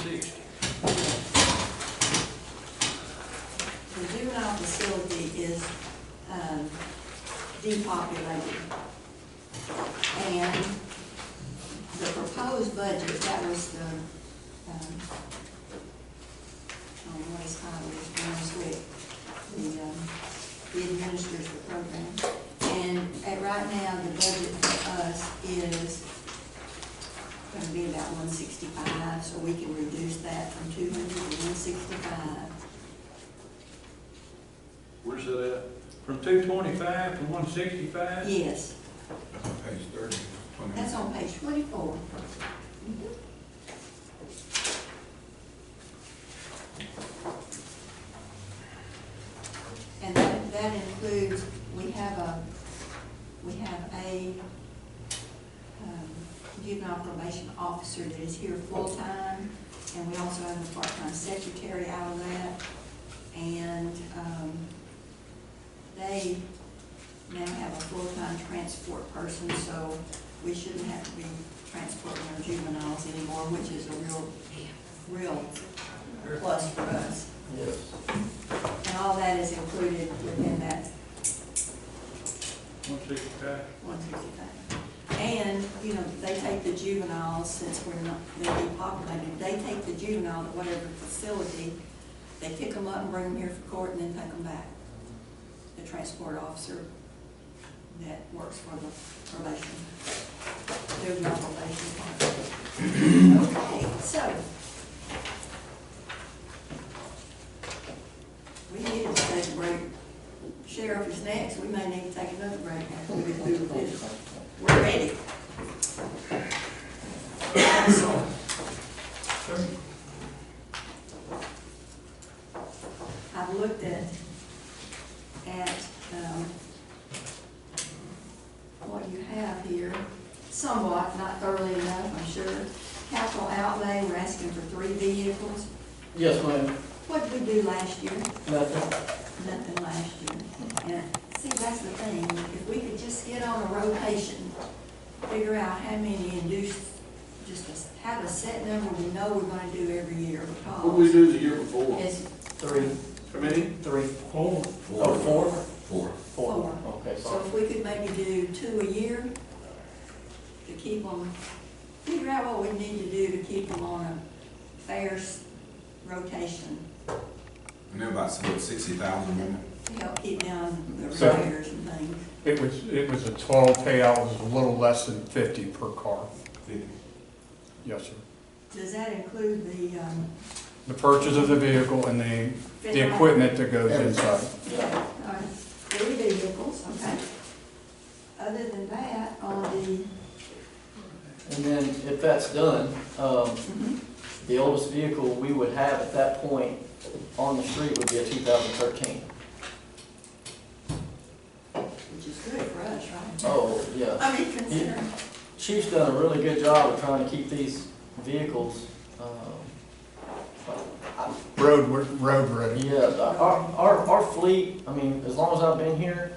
60. The juvenile facility is depopulated. And the proposed budget, that was the, I don't know what his title is, the administers the program. And right now, the budget for us is going to be about 165, so we can reduce that from 200 to 165. Where's that at? From 225 to 165? Yes, That's on page 30. that's on page 24. And that includes, we have a juvenile probation officer that is here full-time, and we also have a part-time secretary out of that. And they now have a full-time transport person, so we shouldn't have to be transporting our juveniles anymore, which is a real plus for us. Yes. And all that is included within that 165. 165. And, you know, they take the juveniles, since they're depopulated, they take the juvenile to whatever facility, they pick them up and bring them here for court and then take them back. The transport officer that works for the probation, juvenile probation department. Okay, so we needed to take a break. Sheriff is next. We may need to take another break after we get through this. We're ready. I've looked at what you have here, somewhat, not thoroughly enough, I'm sure. Capital outlay, we're asking for 3 vehicles. Yes, ma'am. What did we do last year? Nothing. Nothing last year. And see, that's the thing, if we could just get on a rotation, figure out how many and do have a set number we know we're going to do every year, because What did we do the year before? it's 3. How many? 3. 4. Oh, 4? 4. 4. Okay, So sorry. if we could maybe do 2 a year to keep them, figure out what we need to do to keep them on a fair rotation, And they're about 60,000 a minute. to help keep down the So- repairs and things. It was a total payout, was a little less than 50 per car. 50. Yes, sir. Does that include The purchase of the vehicle and the equipment that goes inside. Yeah, all right, 3 vehicles, okay. Other than that, on the, And then if that's done, the oldest vehicle we would have at that point on the street would be a 2013. which is good for us, right? Oh, yeah. I mean, considering, Chief's done a really good job of trying to keep these vehicles, Road ready. yeah, our fleet, I mean, as long as I've been here,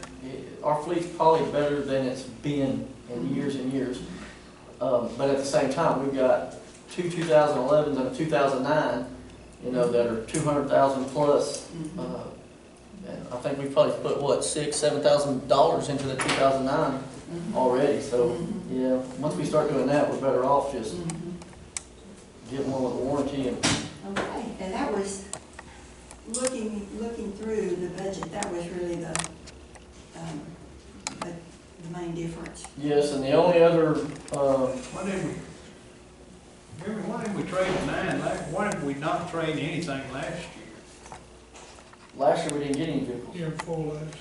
our fleet's probably better than it's been in years and years. But at the same time, we've got 2 2011s and a 2009, you know, that are 200,000 plus. And I think we've probably put, what, $6,000–7,000 into the 2009 already. So, yeah, once we start doing that, we're better off just getting one with a warranty. And okay, and that was, looking through the budget, that was really the main difference. yes, and the only other, Why didn't we trade the 9 last? Why did we not trade anything last year? last year we didn't get any vehicles. Year before last.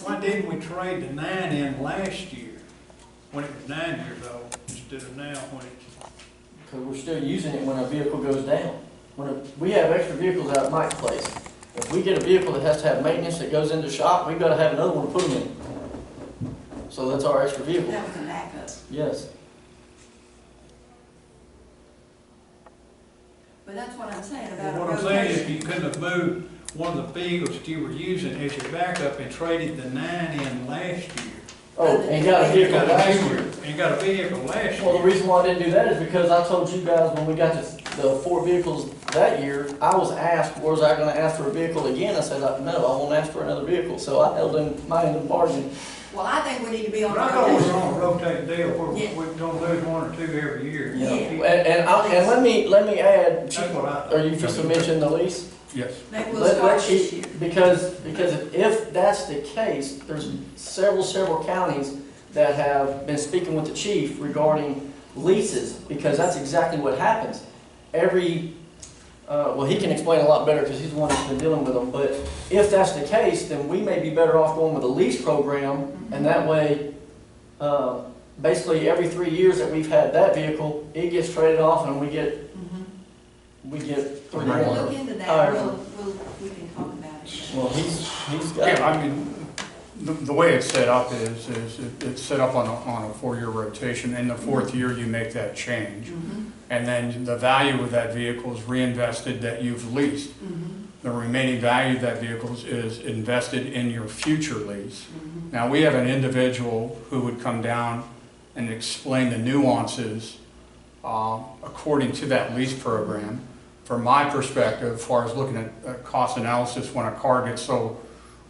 Why didn't we trade the 9 in last year when it was 9 years old instead of now when it's? Because we're still using it when a vehicle goes down. We have extra vehicles out at Mike's place. If we get a vehicle that has to have maintenance that goes into shop, we've got to have another one to put them in. So that's our extra vehicle. That was a backup. Yes. But that's what I'm saying about a What I'm saying is rotation. you couldn't have moved one of the vehicles that you were using as your backup and traded the 9 in last year. Oh, and got a vehicle last year. and you got a vehicle last Well, the year. reason why I didn't do that is because I told you guys when we got the 4 vehicles that year, I was asked, was I gonna ask for a vehicle again? I said, no, I won't ask for another vehicle, so I held in my end of the bargain. Well, I think we need to be on But I thought we were rotation. on a rotating deal where Yeah. we're gonna lose 1 or 2 every year. Yeah. And let me add, That's what I thought. are you just to mention the lease? Yes. Maybe we'll Let- start let's this see, year. because if that's the case, there's several counties that have been speaking with the chief regarding leases, because that's exactly what happens. Well, he can explain a lot better because he's the one that's been dealing with them, but if that's the case, then we may be better off going with a lease program, and that way, basically every 3 years that we've had that vehicle, it gets traded off and we get Mhm. 3 Right. more. Look into that, However- we can talk about it. Well, he's got. Yeah, I mean, the way it's set up is it's set up on a 4-year rotation. In the 4th year, you make that change. Mhm. And then the value of that vehicle is reinvested that you've leased. Mhm. The remaining value of that vehicle is invested in your future lease. Mhm. Now, we have an individual who would come down and explain the nuances according to that lease program. From my perspective, as far as looking at cost analysis, when a car gets so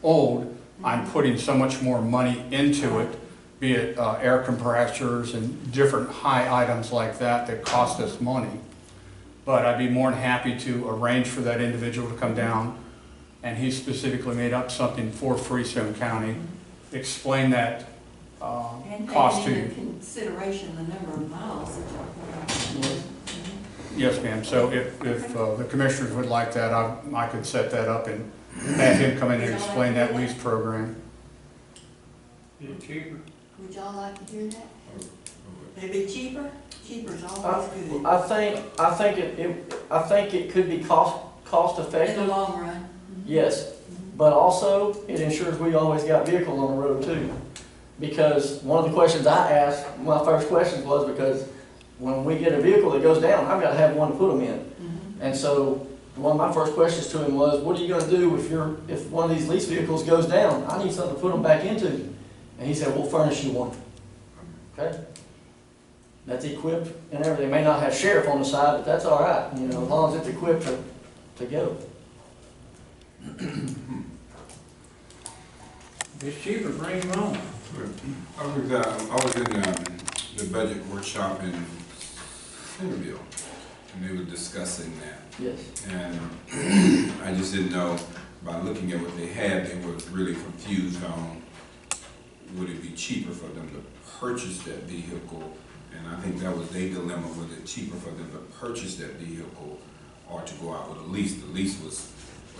old, I'm putting so much more money into it, be it air compressors and different high items like that that cost us money. But I'd be more than happy to arrange for that individual to come down, and he specifically made up something for Freestone County, explain that And cost to taking you. into consideration the number of miles that you're going. Yes, ma'am. So if the commissioners would like that, I could set that up and have him come in and explain that lease program. Is it cheaper? Would y'all like to hear that? It'd be cheaper? Cheaper's always good. I think it could be cost In the effective, long run. yes, but also it ensures we always got vehicles on the road too. Because one of the questions I asked, my first question was because when we get a vehicle that goes down, I've got to have one to put them in. Mhm. And so one of my first questions to him was, what are you going to do if one of these lease vehicles goes down? I need something to put them back into. And he said, we'll furnish you one. Okay? That's equipped and everything. May not have sheriff on the side, but that's all right, you know, as long as it's equipped to go. If it's cheaper, bring them on. I was in the budget workshop in Centerville, and they were discussing that. Yes. And I just didn't know, by looking at what they had, they were really confused on, would it be cheaper for them to purchase that vehicle? And I think that was their dilemma, was it cheaper for them to purchase that vehicle or to go out with a lease? The lease was,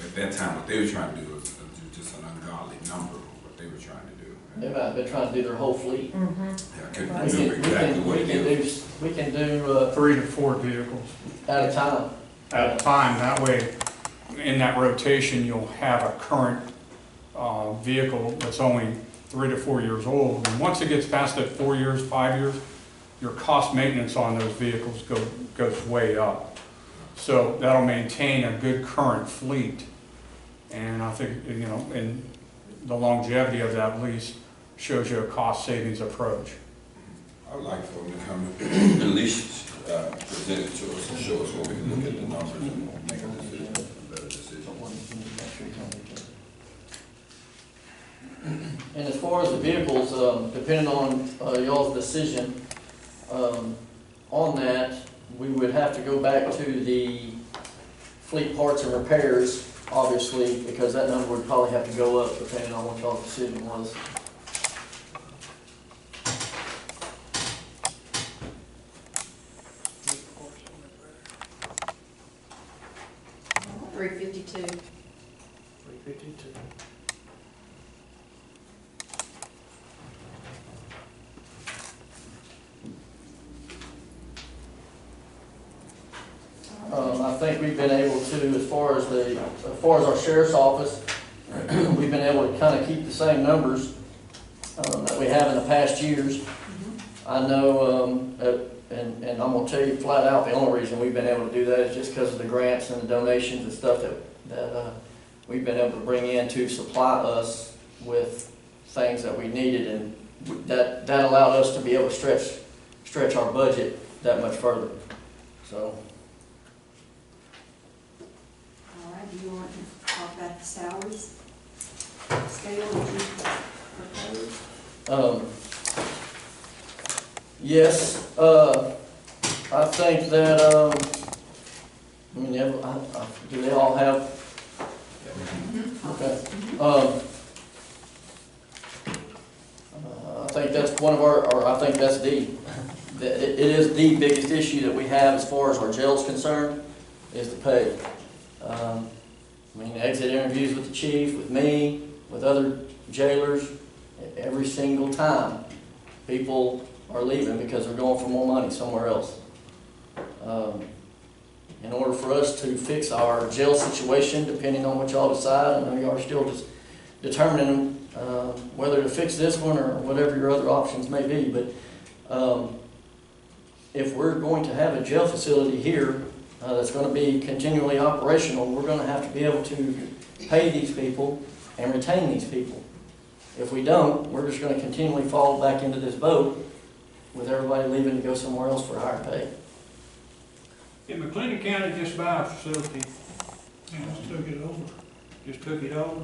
at that time, what they were trying to do was just an ungodly number, what they were trying to do. They might have been trying to do their whole fleet. Yeah, I couldn't remember exactly what it is. We can do 3 to 4 vehicles at a time. at a time. That way, in that rotation, you'll have a current vehicle that's only 3 to 4 years old. And once it gets past that 4 years, 5 years, your cost maintenance on those vehicles goes way up. So that'll maintain a good current fleet. And I think, you know, and the longevity of that lease shows you a cost savings approach. I would like for them to come and at least present it to us and show us what we can look at the numbers and make a decision, a better decision. And as far as the vehicles, depending on y'all's decision on that, we would have to go back to the fleet parts and repairs, obviously, because that number would probably have to go up depending on what y'all's decision was. $352. 352. I think we've been able to, as far as our sheriff's office, we've been able to kind of keep the same numbers that we have in the past years. I know, and I'm gonna tell you flat out, the only reason we've been able to do that is just because of the grants and the donations and stuff that we've been able to bring in to supply us with things that we needed, and that allowed us to be able to stretch our budget that much further. So, All right, do you want to talk about the salaries scale that you proposed? yes, I think that, I mean, do they all have? Okay. I think that's one of or I think that's it is the biggest issue that we have as far as our jail's concerned, is the pay. I mean, exit interviews with the chief, with me, with other jailers, every single time, people are leaving because they're going for more money somewhere else. In order for us to fix our jail situation, depending on what y'all decide, I know y'all are still just determining whether to fix this one or whatever your other options may be, but if we're going to have a jail facility here that's going to be continually operational, we're going to have to be able to pay these people and retain these people. If we don't, we're just going to continually fall back into this boat with everybody leaving to go somewhere else for higher pay. Did McLennan County just buy a facility? Just took it over. Just took it over?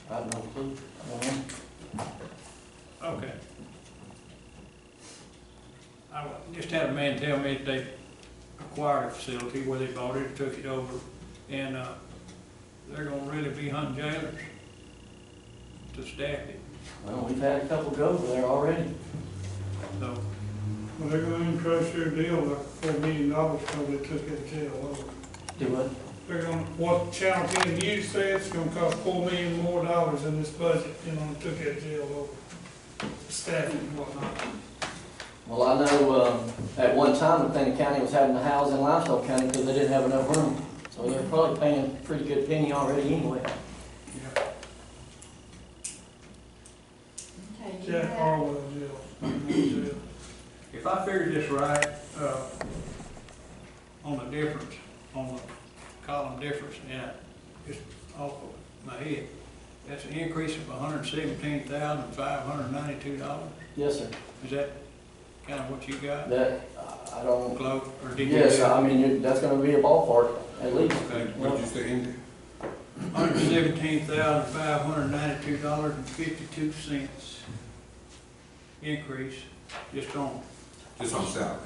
I have no clue. I don't know. Okay. I just had a man tell me that they acquired a facility where they bought it, took it over, and they're gonna really be hunting jailers to staff it. Well, we've had a couple go over there already. So, Well, they're gonna increase their deal like $4 million because they took that jail over. Do what? They're gonna, what Channel 10 News said, it's gonna cost $4 million more in this budget, they took that jail over. Staffing and whatnot. Well, I know at one time McLennan County was having to house in Limestone County because they didn't have enough room. So they're probably paying a pretty good penny already anyway. yeah. Okay, you Jack have, Harwell jail. If I figured this right, on the difference, on the column difference, and just off of my head, that's an increase of $117,592. Yes, sir. Is that kind of what you got? That, I don't, Close, or did you? yes, I mean, that's gonna be a ballpark, at least. Okay. What'd you say, Andy? $117,592.52 increase, just on Just on salary?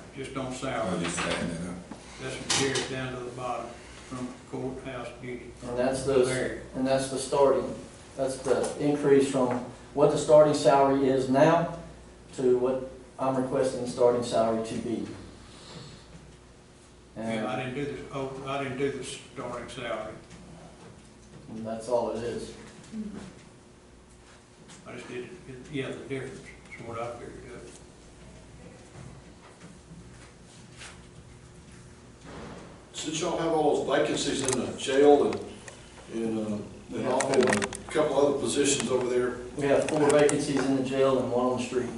salary. Oh, just adding that up. That's what carries down to the bottom from courthouse duty. And that's There. the starting, that's the increase from what the starting salary is now to what I'm requesting the starting salary to be. Yeah, I didn't do this, I didn't do the starting salary. And that's all it is. I just did, yeah, the difference is what I figured out. Since y'all have all those vacancies in the jail and also a couple other positions over there, We have 4 vacancies in the jail and 1 on the street,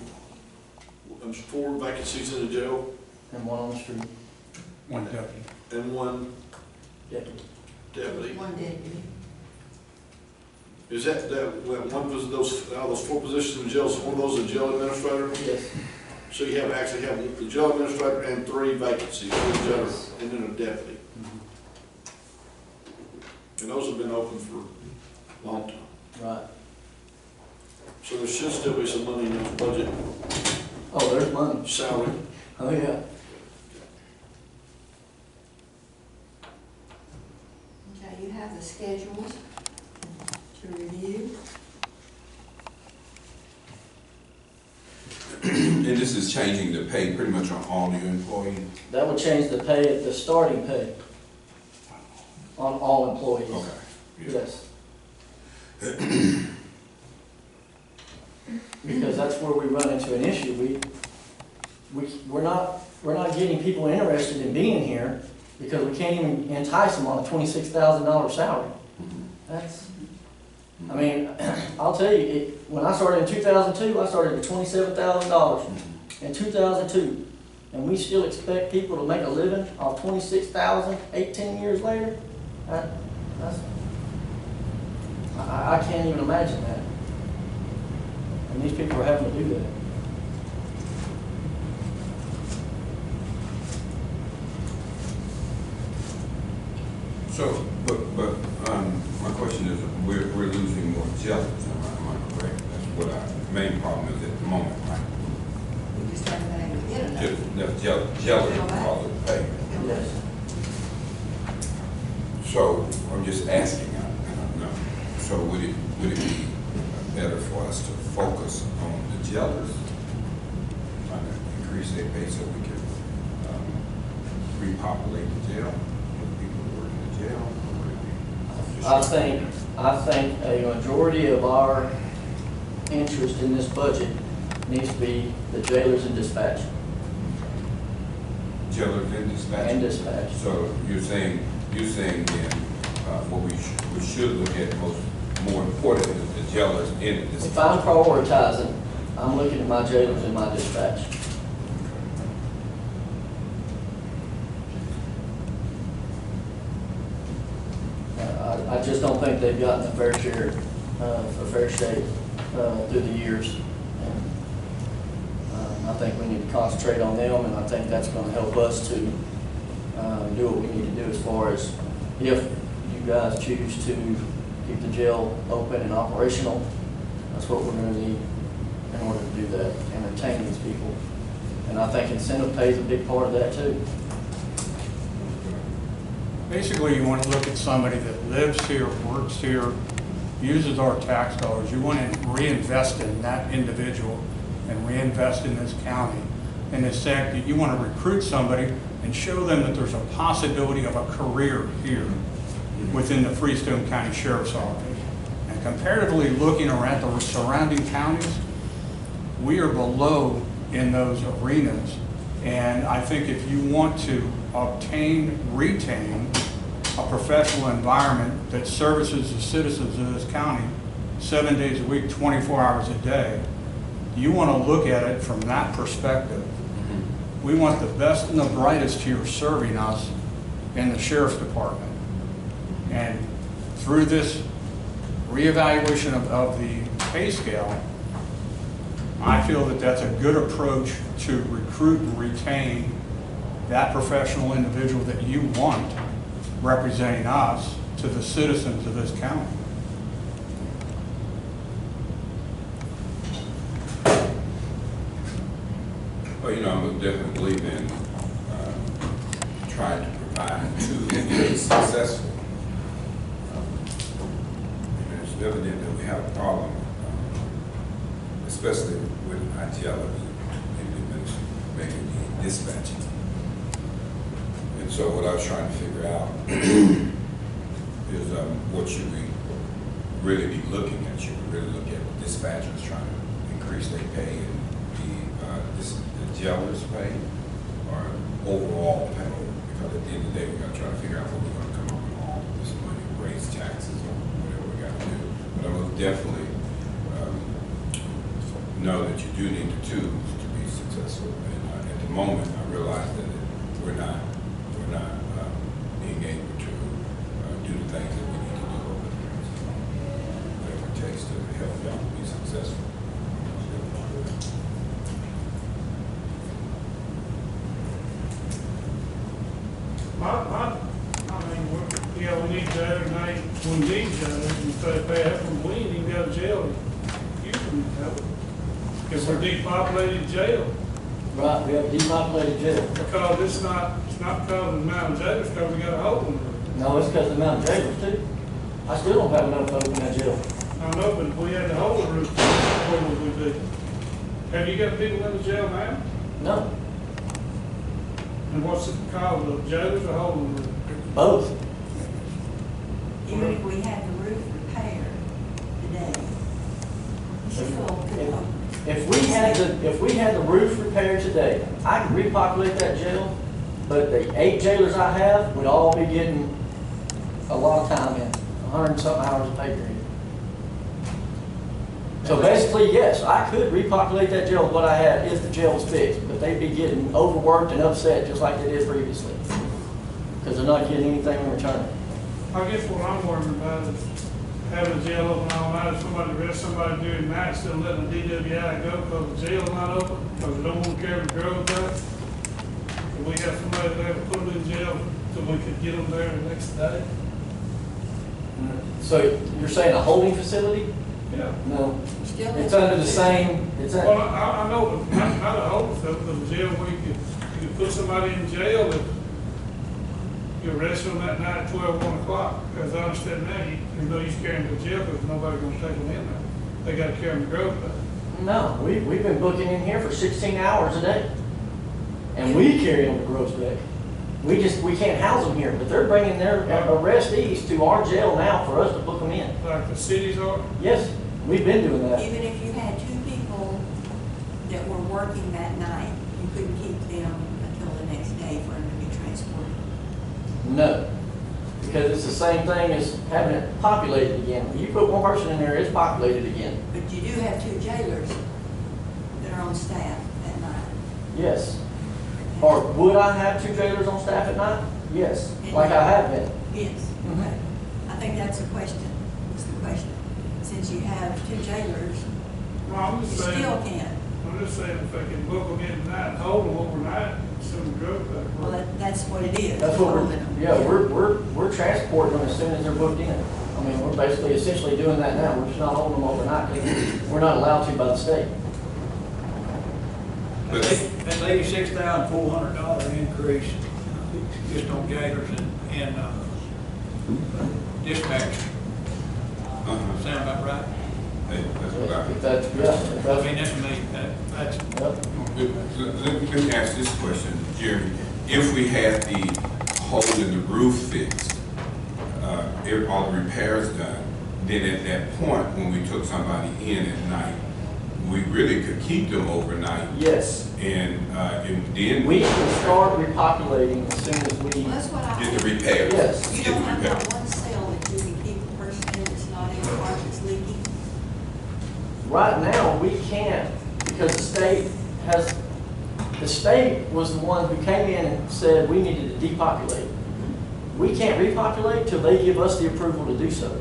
there's 4 vacancies in the jail and 1 on the street. One deputy. and 1 Deputy. deputy. one deputy. Is that one was those 4 positions in the jail, is one of those a jail administrator? Yes. So you actually have the jail administrator and 3 vacancies, one judge and then a deputy. And those have been open for a long time. Right. So there should still be some money in this budget, Oh, there's money. salary. Oh, yeah. Okay, you have the schedules to review. And this is changing the pay pretty much on all new employees? That would change the pay, the starting pay on all employees. Okay. Yeah. Yes. Because that's where we run into an issue. We're not getting people interested in being here because we can't even entice them on a $26,000 salary. That's, I mean, I'll tell you, when I started in 2002, I started at $27,000 in 2002. And we still expect people to make a living off $26,000 18 years later? I can't even imagine that. And these people are having to do that. So, my question is, we're losing more jailers, am I correct? That's what our main problem is at the moment, right? We just haven't been able to get enough. Just jailers because of pay. Yes. So, I'm just asking, I don't know. So would it be better for us to focus on the jailers? Trying to increase their pay so we can repopulate the jail, with people who work in the jail? Or would it be I think a majority of our interest in this budget needs to be the jailers and dispatch. jailers and dispatch? And dispatch. So you're saying then, what we should look at more important is the jailers and the dispatch? If I'm prioritizing, I'm looking at my jailers and my dispatch. I just don't think they've gotten a fair share, a fair shake through the years. And I think we need to concentrate on them, and I think that's going to help us to do what we need to do as far as if you guys choose to keep the jail open and operational, that's what we're going to need in order to do that and retain these people. And I think incentive pay is a big part of that too. Basically, you want to look at somebody that lives here, works here, uses our tax dollars. You want to reinvest in that individual and reinvest in this county. And the fact that you want to recruit somebody and show them that there's a possibility of a career here within the Freestone County Sheriff's Office. And comparatively looking around the surrounding counties, we are below in those arenas. And I think if you want to retain a professional environment that services the citizens of this county 7 days a week, 24 hours a day, you want to look at it from that perspective. We want the best and the brightest here serving us in the Sheriff's Department. And through this reevaluation of the pay scale, I feel that that's a good approach to recruit and retain that professional individual that you want representing us to the citizens of this county. Well, you know, I would definitely believe in trying to provide to be successful. And it's evident that we have a problem, especially with our jailers and making the dispatching. And so what I was trying to figure out is what should we really be looking at? Should we really look at dispatchers trying to increase their pay and the jailers' pay, or overall pay? Because at the end of the day, we got to try to figure out what we're going to come up with all this money, raise taxes or whatever we got to do. But I will definitely know that you do need the tools to be successful. And at the moment, I realize that we're not being able to do the things that we need to do over there. So whatever it takes to help y'all be successful. We need jailers, we need jailers, and so if they have, we ain't even got a jail, you can have it. Because we're depopulated jail. Right, we have a depopulated jail. Because it's not because of the amount of jailers, because we got a hole in it. No, it's because of the amount of jailers too. I still don't have enough folk in that jail. I know, but if we had the hole in the roof, what would we do? Have you got people in the jail now? No, And what's the cause of jailers or hole in the roof? both. Even if we had the roof repaired today, still could. If we had the roof repaired today, I could repopulate that jail, but the 8 jailers I have would all be getting a lot of time in, 100 and something hours of pay period. So basically, yes, I could repopulate that jail with what I had if the jail was fixed, but they'd be getting overworked and upset just like they did previously, because they're not getting anything in return. I guess what I'm worried about is having the jail open all night, if somebody arrests somebody during the night, still letting the DWI go because the jail's not open, because they don't want to carry the drugs out. If we have somebody there to put them in jail, so we could get them there the next day. So you're saying a holding facility? Yeah. No, Still it's under the same, it's, Well, I know, but not a whole stuff, because the jail where you could put somebody in jail if you arrest them that night at 12, 1 o'clock. Because I understand now, you know you carry them to jail because nobody's gonna take them in there. They gotta carry them to grove back. no, we've been booking in here for 16 hours a day. And we carry them to Groesbeck. We can't house them here, but they're bringing their arrestees to our jail now for us to book them in. Like the cities are. Yes, we've been doing that. Even if you had 2 people that were working that night, you couldn't keep them until the next day for them to be transported. No, because it's the same thing as having it populated again. When you put one person in there, it's populated again. But you do have 2 jailers that are on staff at night. Yes. Or would I have 2 jailers on staff at night? Yes, like I have been. Yes, Mhm. okay. I think that's a question, is the question. Since you have 2 jailers, No, I'm you just saying, still can't. I'm just saying if they can book them in tonight and hold them overnight, send them to grove back. Well, that's what it is. That's what holding we're, them. yeah, we're transporting them as soon as they're booked in. I mean, we're basically essentially doing that now. We're just not holding them overnight. We're not allowed to by the state. But That's $86,400 increase just on jailers and dispatch. Sound about right? that's what I. If that's, yeah, if I that's, mean, that's me, that's, yep. Let me ask this question, Jeremy. If we had the hole in the roof fixed, if all the repairs done, then at that point, when we took somebody in at night, we really could keep them overnight. Yes. And then We can start repopulating as soon as we, Well, that's what I. get the repairs. Yes. You Get don't the have repairs. that one cell that you can keep the person in that's not in the part that's leaking. right now, we can't, because the state was the one who came in and said we needed to depopulate. We can't repopulate till they give us the approval to do so.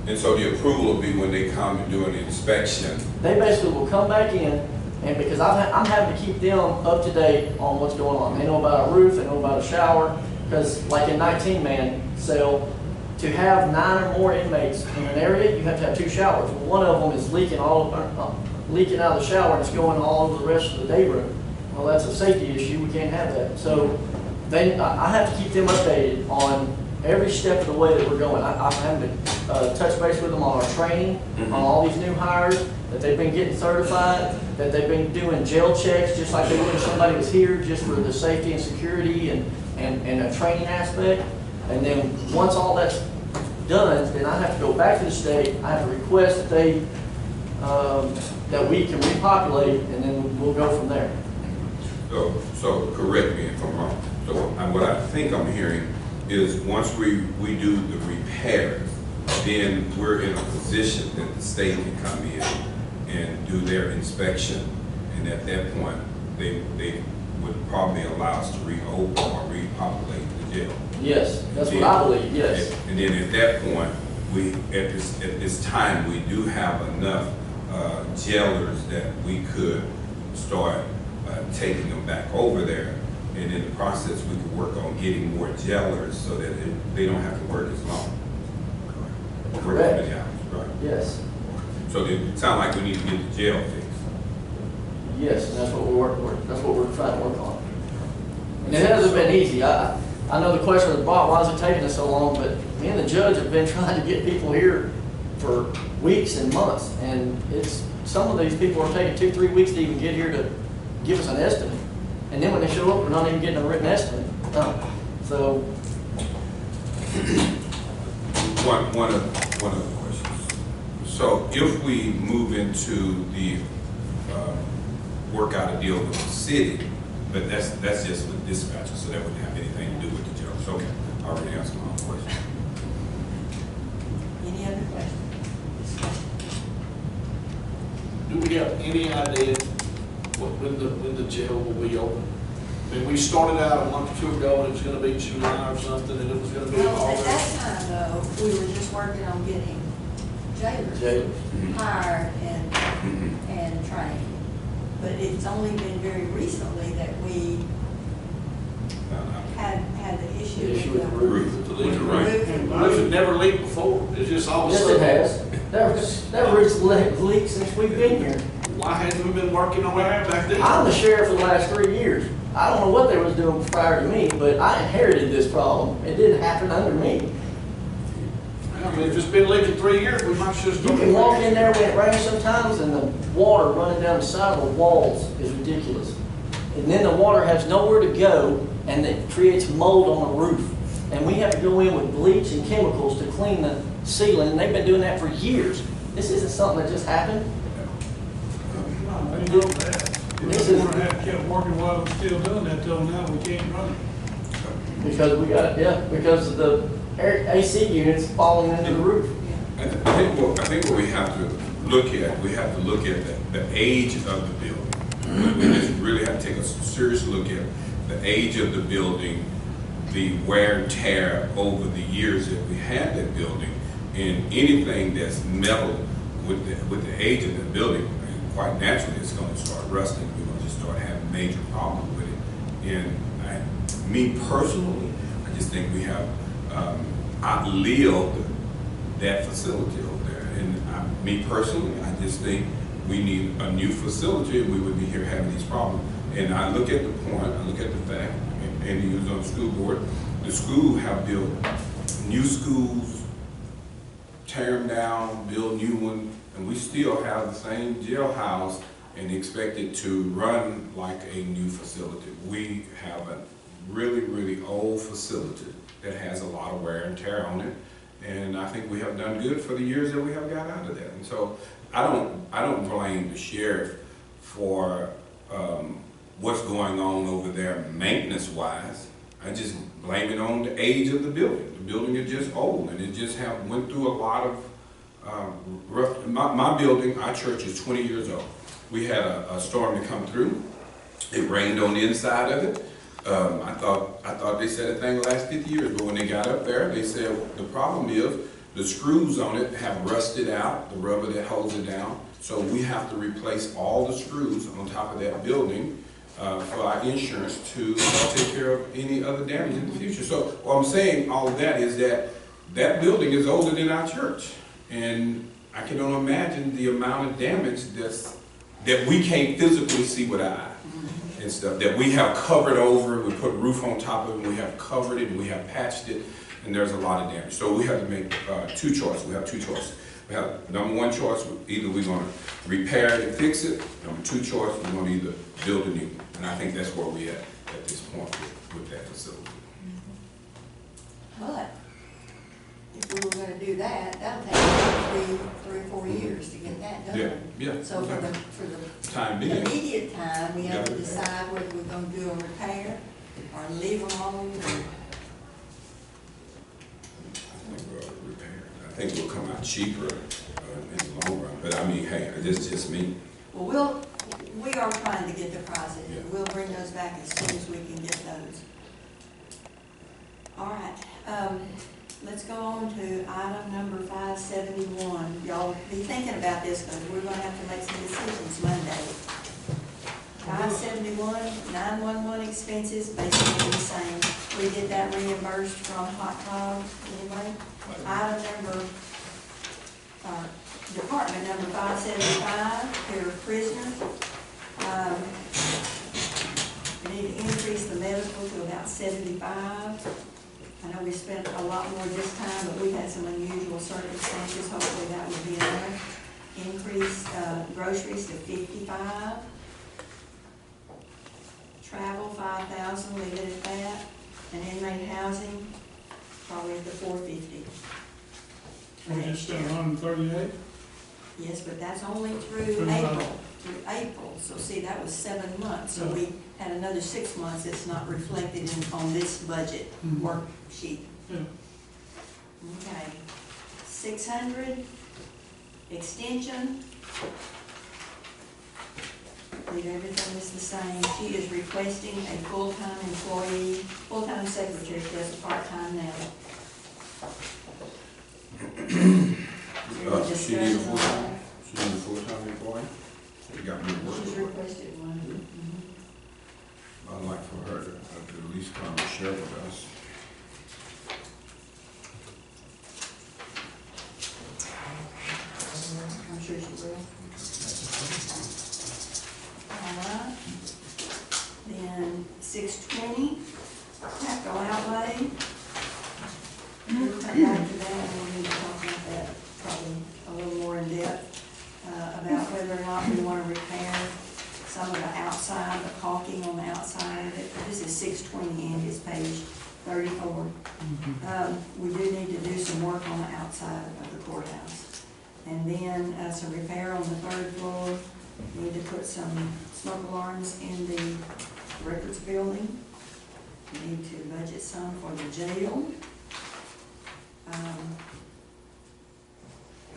And so the approval will be when they come and do an inspection. They basically will come back in, and because I'm having to keep them up to date on what's going on. They know about a roof, they know about a shower, because like in 19-man cell, to have 9 or more inmates in an area, you have to have 2 showers. Well, one of them is leaking leaking out of the shower and it's going all over the rest of the day room. Well, that's a safety issue. We can't have that. So I have to keep them updated on every step of the way that we're going. I'm having to touch base with them on our training, on all these new hires, that they've been getting certified, that they've been doing jail checks just like they would if somebody was here, just for the safety and security and a training aspect. And then once all that's done, then I have to go back to the state. I have to request that they that we can repopulate, and then we'll go from there. So correct me if I'm wrong. So what I think I'm hearing is once we do the repairs, then we're in a position that the state can come in and do their inspection. And at that point, they would probably allow us to reopen or repopulate the jail. Yes, that's what I believe, yes. And then at that point, at this time, we do have enough jailers that we could start taking them back over there. And in the process, we could work on getting more jailers so that they don't have to work as long. Correct. Work as many hours, right? Yes, So it sounds like we need to get the jail fixed. yes, and that's what that's what we're trying to work on. And it hasn't been easy. I know the question was brought, why is it taking us so long? But me and the judge have been trying to get people here for weeks and months. And some of these people are taking 2-3 weeks to even get here to give us an estimate. And then when they show up, we're not even getting a written estimate. No. So, One of the questions. So if we move into the work out a deal with the city, but that's just with dispatchers, so that wouldn't have anything to do with the jail. So okay, I already answered my own question. Any other questions? Do we have any idea when the jail will be open? I mean, we started out a month or 2 ago and it was gonna be July or something, and it was gonna be Well, at August. that time though, we were just working on getting jailers Jail. hired and, Mhm. and trained. But it's only been very recently that we had the issue The issue with with the the Roof, The with leak. the right. roof. And roofs had never leaked before, it's just all of a Yes, it sudden. has. That roof's leaked since we've been here. Why hadn't we been working on that back then? I'm the sheriff for the last 3 years. I don't know what they was doing prior to me, but I inherited this problem. It didn't happen under me. I mean, if it's been leaking 3 years, we might just. You can walk in there when it rains sometimes and the water running down the side of the walls is ridiculous. And then the water has nowhere to go and it creates mold on the roof. And we have to go in with bleach and chemicals to clean the ceiling, and they've been doing that for years. This isn't something that just happened. We know that. If we weren't had kept working while we're still doing that, till now we can't run it. Because we got, because of the AC units falling into the roof. I think what we have to look at, the age of the building. We just really have to take a serious look at the age of the building, the wear and tear over the years that we had that building, and anything that's metal with the age of the building, quite naturally, it's going to start rusting. We're going to just start having major problems with it. And me personally, I just think we have outlived that facility over there. And me personally, I just think we need a new facility, and we would be here having these problems. And I look at the point, I look at the fact, and he was on the school board, the school have built new schools, tear them down, build new ones, and we still have the same jailhouse and expect it to run like a new facility. We have a really, really old facility that has a lot of wear and tear on it, and I think we have done good for the years that we have got out of that. And so I don't blame the sheriff for what's going on over there maintenance-wise. I just blame it on the age of the building. The building is just old, and it just went through a lot of rough. My building, our church is 20 years old. We had a storm to come through. It rained on the inside of it. I thought they said a thing last 50 years, but when they got up there, they said the problem is the screws on it have rusted out, the rubber that holds it down. So we have to replace all the screws on top of that building for our insurance to take care of any other damage in the future. So what I'm saying, all of that is that building is older than our church. And I can only imagine the amount of damage that we can't physically see with our eye and stuff, that we have covered over, we put a roof on top of it, we have covered it, and we have patched it, and there's a lot of damage. So we have to make two choices. We have two choices. We have number one choice, either we're going to repair it and fix it. Number two choice, we're going to either build a new one. And I think that's where we're at this point with that facility. But if we were gonna do that, that'll take three or 4 years to get that done. Yeah. So for the Time being. immediate time, we have to Yeah. decide whether we're gonna do a repair or leave them alone. I think we'll repair it. I think it'll come out cheaper in the long run. But I mean, hey, this is just me. Well, we are trying to get the prices. Yeah. We'll bring those back as soon as we can get those. All right, let's go on to item number 571. Y'all be thinking about this because we're gonna have to make some decisions Monday. 571, 911 expenses, basically the same. We get that reimbursed from Hot Dog anyway. Item number, department number 575, care of prisoners. We need to increase the medical to about 75. I know we spent a lot more this time, but we had some unusual circumstances. Hopefully that will be enough. Increase groceries to 55. Travel 5,000, leave it at that. And inmate housing, probably at the 450. We just spent 138. Yes, but that's only through Through April. Through April. So see, that was 7 months. So we had another 6 months that's not reflected on this budget worksheet. Yeah. Okay. 600, extension. Leave everything is the same. She is requesting a full-time employee, full-time secretary. She has a part-time now. Any She need a discussion on full-time, that? she need a full-time employee? You got me She's working. requested one. I'd like for her to at least come and share with us. I'm sure she will. All right. Then 620, capital outlay. We'll come back to that, and we'll need to talk about that probably a little more in depth, about whether or not we want to repair some of the outside, the caulking on the outside of it. This is 620, and it's page 34. We do need to do some work on the outside of the courthouse. And then some repair on the third floor. We need to put some smoke alarms in the records building. We need to budget some for the jail.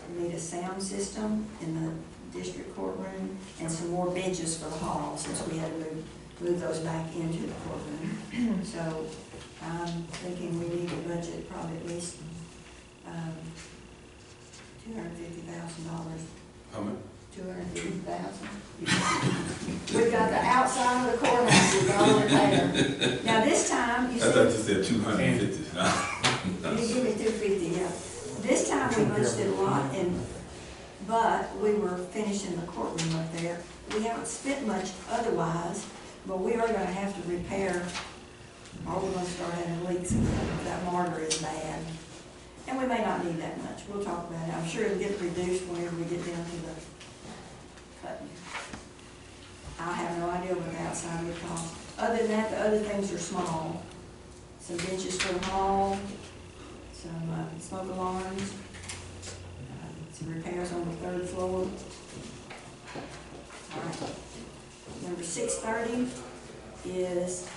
We need a sound system in the district courtroom and some more benches for the hall, since we had to move those back into the courtroom. So I'm thinking we need to budget probably at least $250,000. How much? 250,000. We've got the outside of the courthouse, we've got over there. Now this time, you I thought said, you said 250. you give me 250, yeah. This time we budgeted a lot, but we were finishing the courtroom up there. We haven't spent much otherwise, but we are gonna have to repair, or we're gonna start having leaks if that mortar is bad. And we may not need that much, we'll talk about it. I'm sure it'll get reduced whenever we get down to the cutting. I have no idea what the outside would cost. Other than that, the other things are small. Some benches for the hall, some smoke alarms, some repairs on the third floor. All right. Number 630 is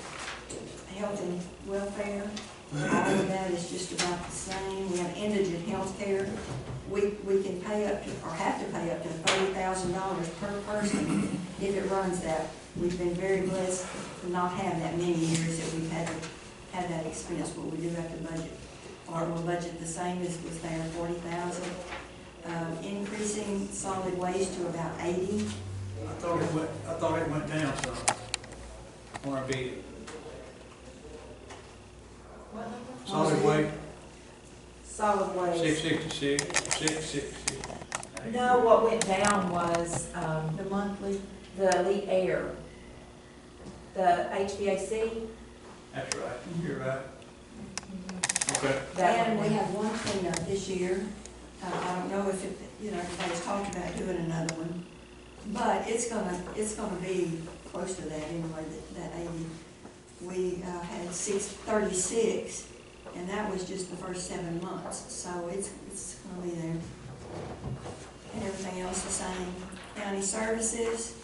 health and welfare. All of that is just about the same. We have indigent health care. We can pay up to, or have to pay up to $30,000 per person if it runs that. We've been very blessed to not have that many years that we've had to have that expense, but we do have to budget. Or we'll budget the same as was there, 40,000. Increasing solid waste to about 80. I thought it went down some. Wanna be solid weight, Solid waste. 666, 660. No, what went down was, The monthly, the elite air, the HVAC. That's right, you're right. Okay. That and went we down. have one cleanup this year. I don't know if it, everybody's talked about doing another one, but it's gonna be close to that anyway, that 80. We had 636, and that was just the first 7 months, so it's gonna be there. And everything else the same. County services.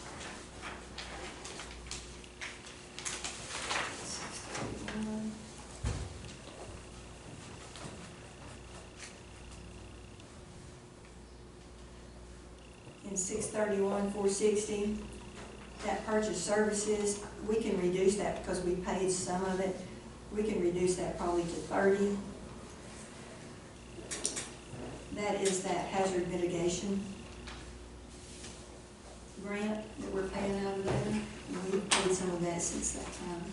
631. In 631, 460, that purchase services, we can reduce that because we paid some of it. We can reduce that probably to 30. That is that hazard mitigation grant that we're paying out of there. We've paid some of that since that time.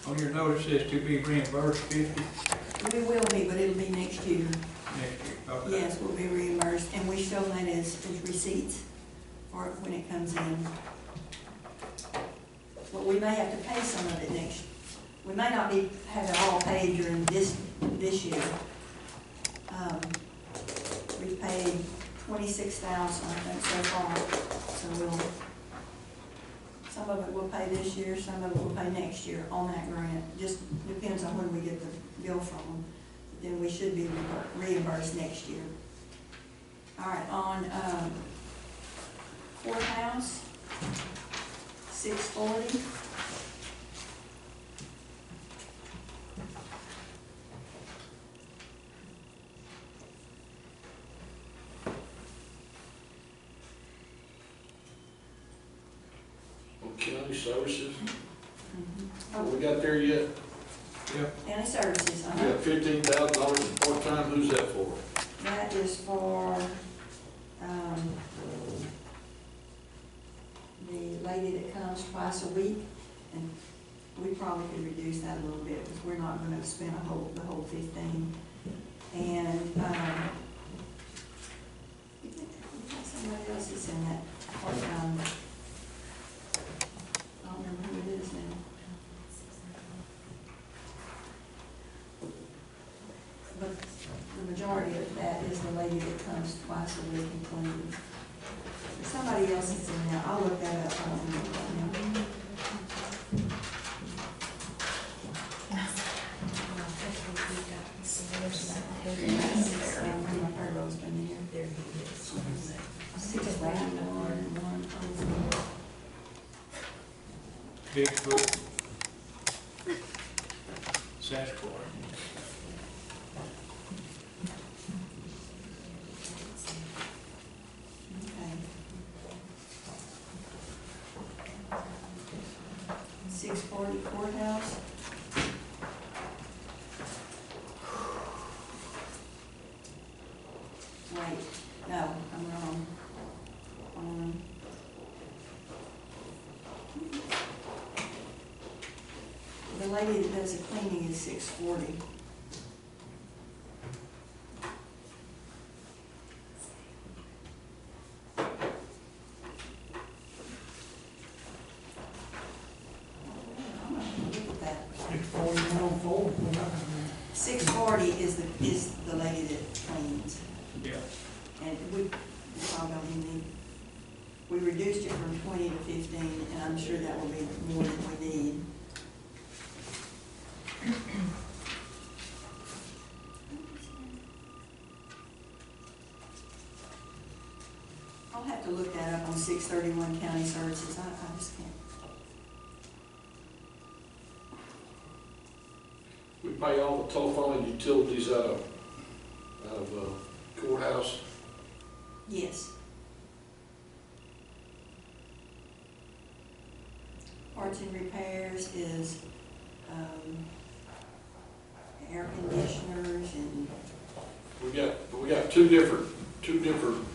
On your notice, it says to be reimbursed 50 We will be, but it'll be next year. next year. Okay. Yes, we'll be reimbursed, and we show that as receipts for it when it comes in. But we may have to pay some of it next, we may not have it all paid during this year. We've paid 26,000, I think, so far, so some of it we'll pay this year, some of it we'll pay next year on that grant. Just depends on when we get the bill from them. Then we should be reimbursed next year. All right, on courthouse, 640. services. Oh, We got there yet? county services, We got $15,000 in part-time, who's that for? That is for, the lady that comes twice a week, and we probably could reduce that a little bit, because we're not gonna spend the whole 15. And, we got somebody else that's in that part-time. I don't remember who it is now. But the majority of that is the lady that comes twice a week and cleans. There's somebody else that's in there, I'll look that up, I don't remember right now. My payroll's been here. There he is. 641, Bigfoot. Sasquatch. okay. 640 courthouse. Wait, no, I'm wrong. The lady that does the cleaning is 640. I'm not gonna look at that. 64104. 640 is the lady that cleans, Yeah. and we probably don't even need, we reduced it from 20 to 15, and I'm sure that will be more than we need. I'll have to look that up on 631 county services, I just can't. We pay all the telephone and utilities out of courthouse. Yes. Parts and repairs is, air conditioners and, We got two different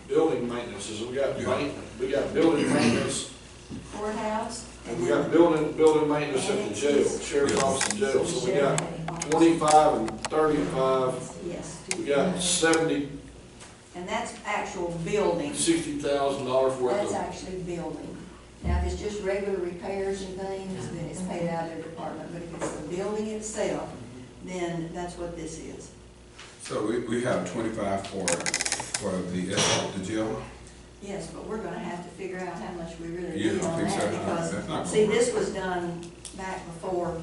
building maintenances. We got building maintenance, courthouse, and and we then got building maintenance at the jail, sheriff's office and jail. So we got 25 and 35, yes. we got $70,000, And that's actual building, $60,000 worth that's of. actually building. Now, if it's just regular repairs and things, then it's paid out of their department, but if it's the building itself, then that's what this is. So we have 25 for the escort to jail? Yes, but we're gonna have to figure out how much we really You need don't on think so? that, That's not because, gonna see, work. this was done back before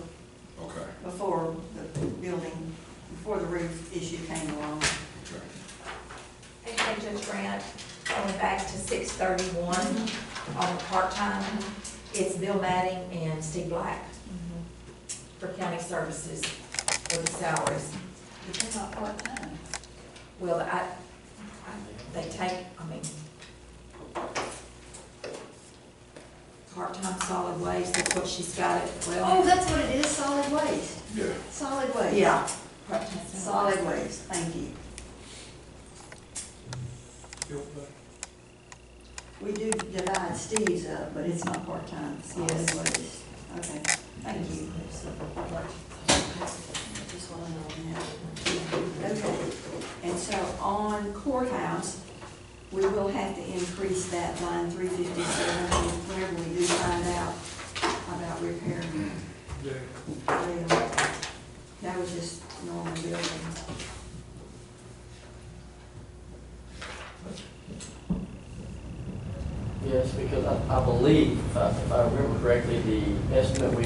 Okay, the building, before the roof issue came along. okay. And Judge Grant, going back to 631 on part-time, it's Bill Matting and Steve Black for county services for the salaries. But they're not part-time. Well, they take, part-time solid waste, that's what she's got it, Oh, well. that's what it is, solid waste. Yeah. Solid waste. Yeah. Solid waste, thank you. We do divide Steve's up, but it's not part-time, solid Yes. waste. Okay, thank you. Just want to know that. Okay, and so on courthouse, we will have to increase that line 357 whenever we do find out about repairing Yeah. jail. That was just normal building. Yes, because I believe, if I remember correctly, the estimate we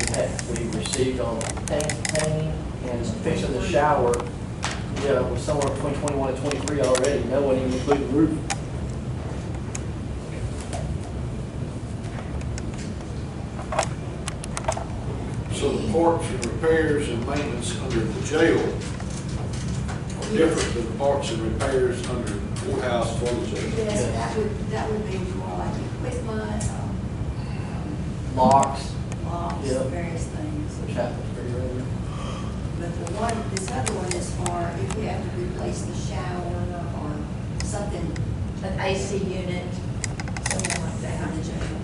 received on painting and fixing the shower, yeah, was somewhere between 21 and 23 already. No one even included the roof. So the parts and repairs and maintenance under the jail are different than the parts and repairs under the courthouse for the jail. Yes, that would be more like equipment, locks, locks, Yeah. various things. which happens pretty regularly. But the one, this other one is for if we have to replace the shower or something An AC unit, something like that. in the jail.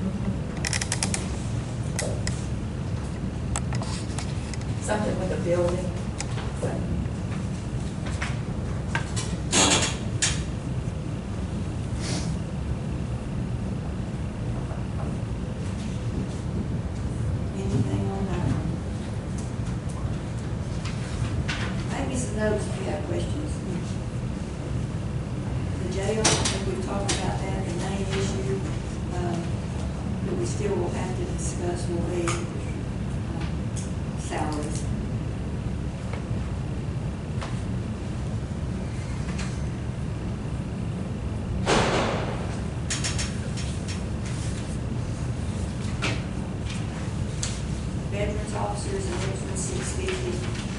Something with a building. Anything on that one? Maybe some notes if you have questions. The jail, I think we talked about that, the main issue, that we still will have to discuss will be salaries. Veterans officers, the next one's 650, I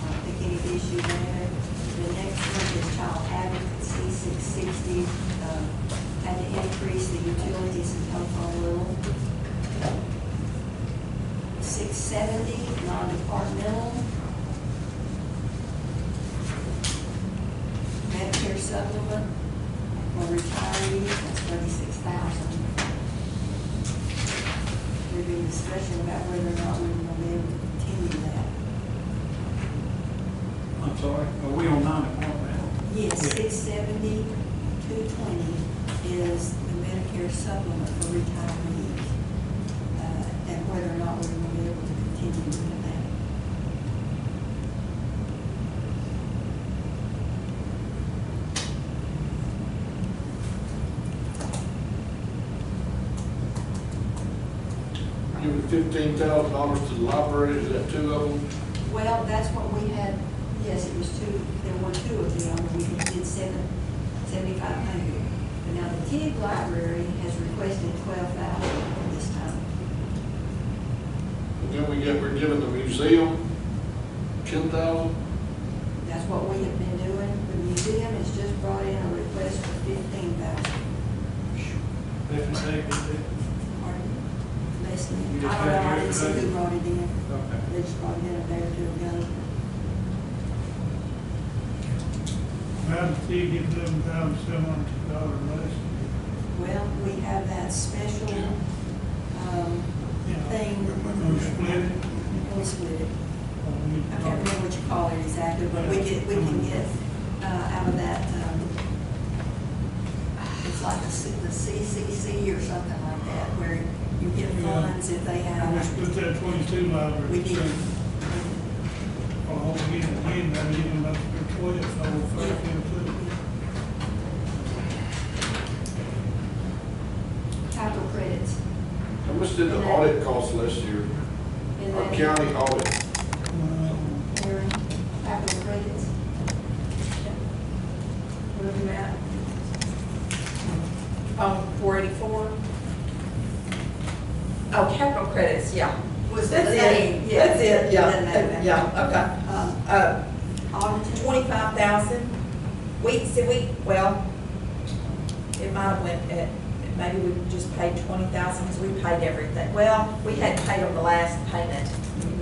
don't think any issue there. The next one is child advocacy, 660, had to increase the utilities and telephone a little. 670, non-departmental. Medicare supplement for retirees, that's 36,000. We've been discussing about whether or not we're going to be able to continue that. I'm sorry, are we on 9 now? Yes, Yeah. 670, 220 is the Medicare supplement for retirees, and whether or not we're going to be able to continue with that. Giving $15,000 to the library, is that two of them? Well, that's what we had, yes, it was two, there were two of them, we did 7,500. But now the TIG library has requested 12,000 this time. And then we're giving the museum 10,000? That's what we have been doing. The museum has just brought in a request for 15,000. If it's taken, Pardon? Less than, You I just don't know, I had didn't see yours who brought it in. okay. They just brought it in a day or two ago. How did you get $11,700 less? Well, we have that special, thing, We split it. we split it. We- I can't remember what you call it exactly, but we can get, out of that, it's like the CCC or something like that, where you get Yeah. funds if they And we have, split that 22 library. we did. Oh, again, that even up to 12, so we're 5 Capital credits. How much did the audit cost last year? And Our then, county audit? Aaron, capital credits. Looking at, 484. Oh, capital credits, yeah. Was That's the it, same, yeah. that's it, Doesn't matter. yeah, okay. Audited. 25,000. Well, it might have went at, maybe we just paid 20,000 because we paid everything. Well, we had paid on the last payment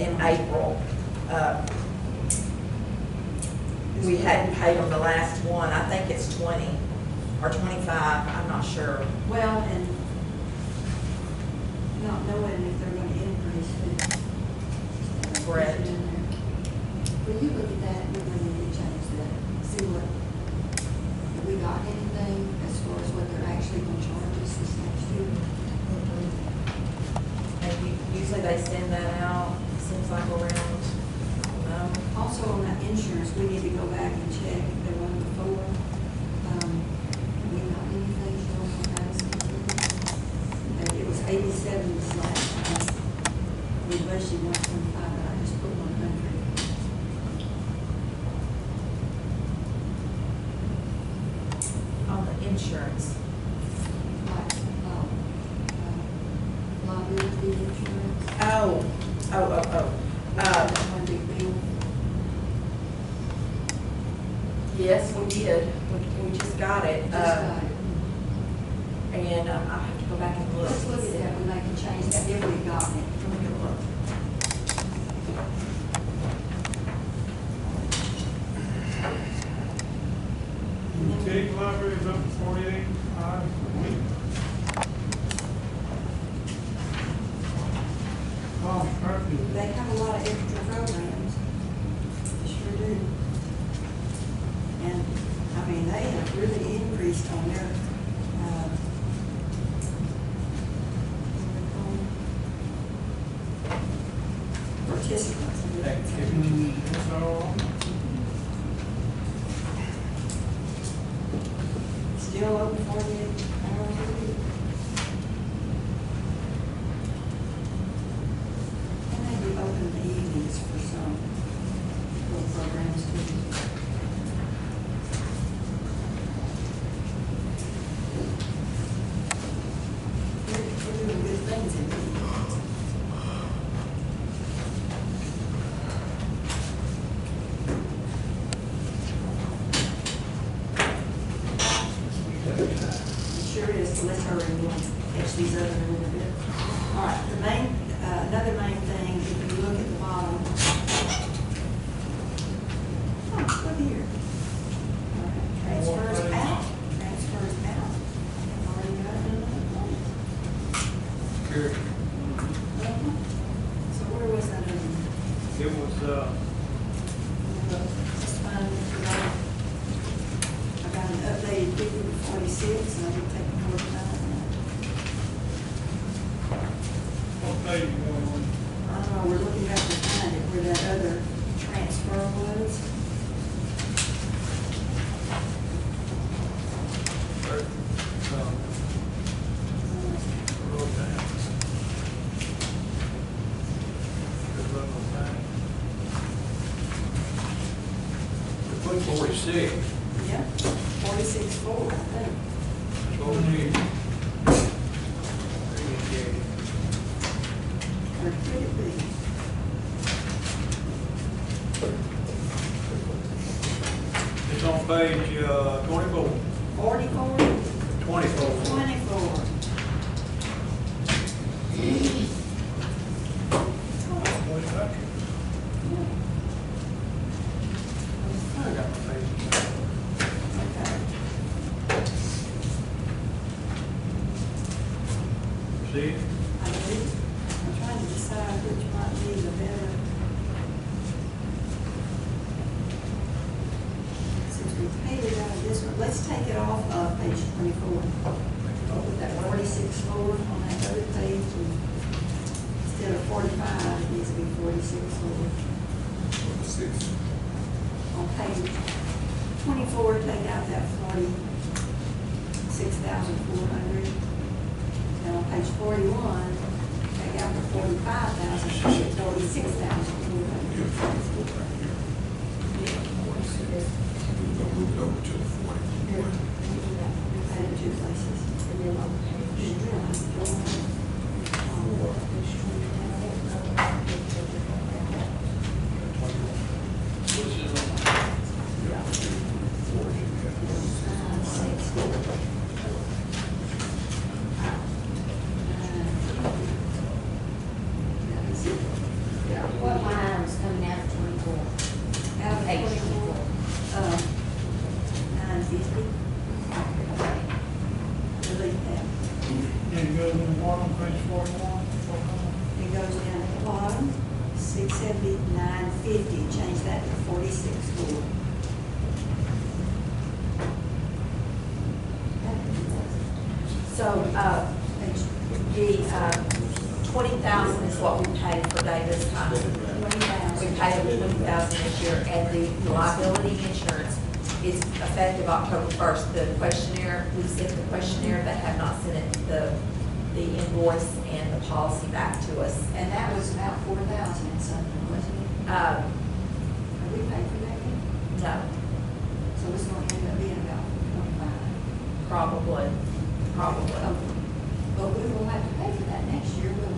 in April. We hadn't paid on the last one. I think it's 20 or 25, I'm not sure. Well, and not knowing if they're gonna increase it. Correct. Will you look at that, we're gonna need to change that, see what, if we got anything as far as what they're actually gonna charge us this next year? And usually they send that out, seems like around, Also on that insurance, we need to go back and check the one before. We got anything showing on that? It was 87 this last time. We budgeted 125, but I just put 100. on the insurance. Like, liability insurance. Oh. One big bill. Yes, we did. We just got it. Just got it. And I have to go back and look. Let's look at that, when they can change that, if we've gotten it. Let me go look. Take library is up to 48, They have a lot of extra programs, they sure do. And, I mean, they have really increased on their, participants. Activity. so, Still open 48 hours a week. And they be open in the evenings for some little programs too. We're doing good things in here. It sure is, so let's hurry and we'll catch these other in a little bit. All right, the main, another main thing, if you look at the bottom. Oh, look here. All right, transfers out, transfers out. Already got another one. Carry. So where was that other one? It was, Just find it. I got an updated 50 to 46, and I did take the 45 out. what page you going on? I don't know, we're looking back to find it, where that other transfer was. roll down. Good luck on that. We put 46, Yeah, 46.4, I think. that's what we need. There you go. Or could it be? It's on page, 24. 44, 24. 24. What is that? I got my page. Okay. See it? I do. I'm trying to decide which might be the better. Since we paid it out of this one, let's take it off of page 24. Put that 46 forward on that other page, and instead of 45, it needs to be 46 forward. 46. On page 24, take out that 46,400. And on page 41, take out the 45,000, so it's 46,400. You're 44 right here. We're gonna move it over to the 44. Add it two places. And then on page. What's it on? Yeah. 4 should be at 46. What line is coming out of 24? Out of Page 24, 950. Delete that. And it goes in the bottom, page 41. It goes down at the bottom, 670, 950, change that to 46.4. So, the, 20,000 is what we paid for Davis time. 20,000. We paid him 20,000 this year, and the liability insurance is effective October 1st. The questionnaire, we sent the questionnaire, but have not sent it, the invoice and the policy back to us. And that was about 4,000 and something, wasn't it? Have we paid for that yet? No, So it's going to end up being about 25. probably. But we will have to pay for that next year, will we?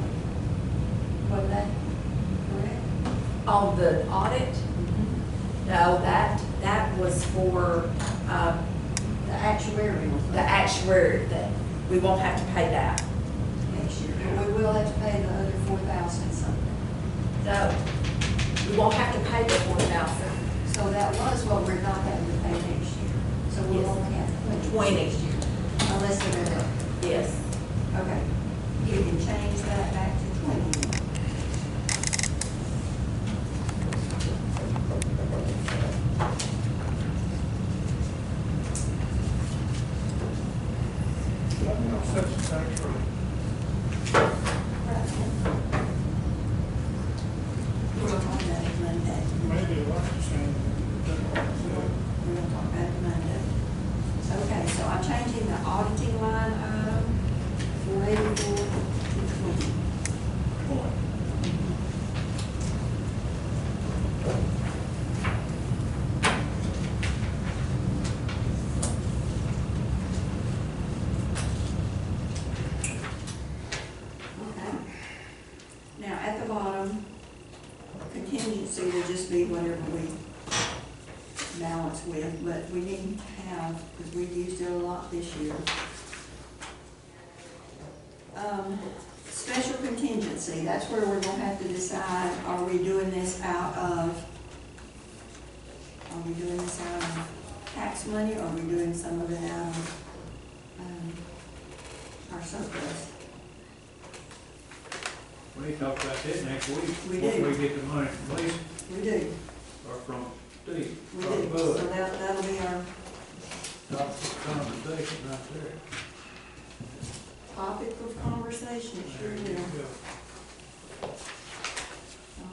Was that correct? On the audit, no, that was for, The actuarial. the actuary thing. We won't have to pay that. But we will have to pay the other 4,000 something. No, we won't have to pay the 4,000. So that was what we're not having to pay next year. So we'll Yes. only have 20 next year. unless they're in there. Yes. Okay. You can change that back to 20. Such a tax rate. We'll talk about it Monday. Maybe a lot of change. We're gonna talk about it Monday. Okay, so I'm changing the auditing line item, 484 to 20. Okay. Now, at the bottom, contingency will just be whatever we balance with, but we need to have, because we've used it a lot this year. Special contingency, that's where we're gonna have to decide, are we doing this out of tax money, or are we doing some of it out of, our surplus? We can talk about that next week. We Once do. we get the money from Lisa We do, or from Steve. we or do, Bud. so that'll be our Conversation right there. topic of conversation, sure There you will. go.